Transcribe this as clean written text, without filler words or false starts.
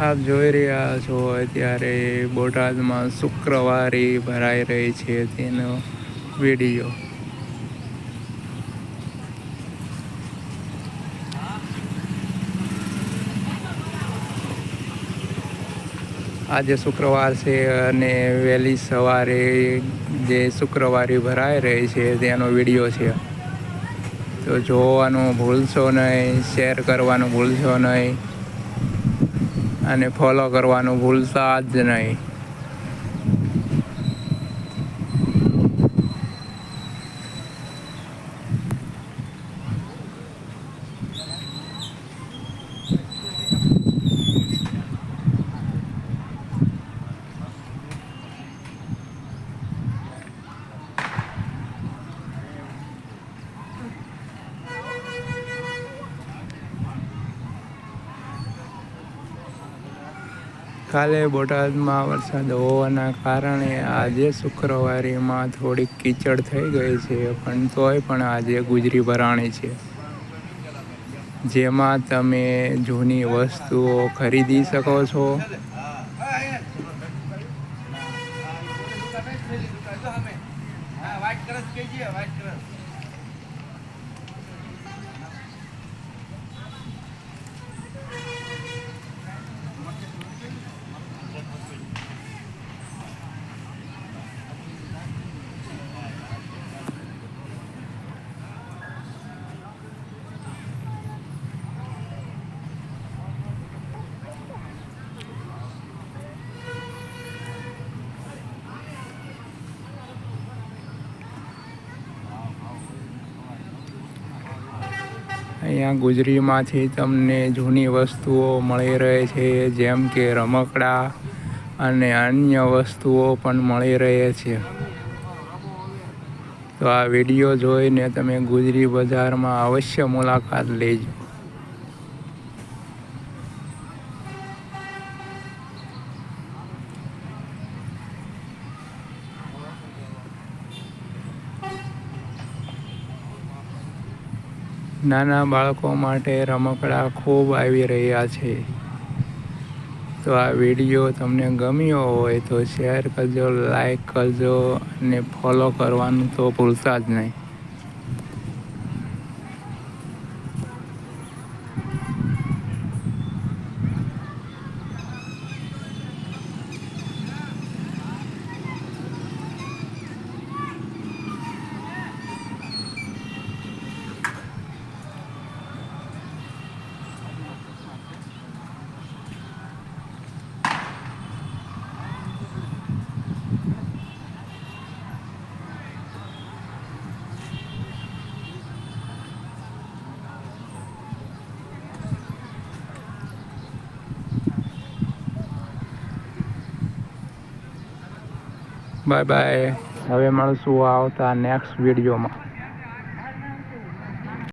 આપ જોઈ રહ્યા છો અત્યારે બોટાદમાં શુક્રવારે ભરાઈ રહી છે તેનો વિડીયો. આજે શુક્રવાર છે અને વહેલી સવારે જે શુક્રવારે ભરાઈ રહી છે તેનો વિડીયો છે. તો જોવાનું ભૂલશો નહીં, શેર કરવાનું ભૂલશો નહીં અને ફોલો કરવાનું ભૂલતા જ નહીં. કાલે બોટાદમાં વરસાદ હોવાના કારણે આજે શુક્રવારીમાં થોડીક કીચડ થઈ ગઈ છે, પણ તોય પણ આજે ગુજરી ભરાણી છે, જેમાં તમે જૂની વસ્તુઓ ખરીદી શકો છો. અહીંયા ગુજરીમાંથી તમને જૂની વસ્તુઓ મળી રહે છે, જેમ કે રમકડા અને અન્ય વસ્તુઓ પણ મળી રહે છે. તો આ વિડીયો જોઈને તમે ગુજરી બજારમાં અવશ્ય મુલાકાત લેજો. નાના બાળકો માટે રમકડા ખૂબ આવી રહ્યા છે. તો આ વિડીયો તમને ગમ્યો હોય તો શેર કરજો, લાઈક કરજો અને ફોલો કરવાનું તો ભૂલતા જ નહીં. Bye bye. હવે મળશું આવતા નેક્સ્ટ વિડીયોમાં.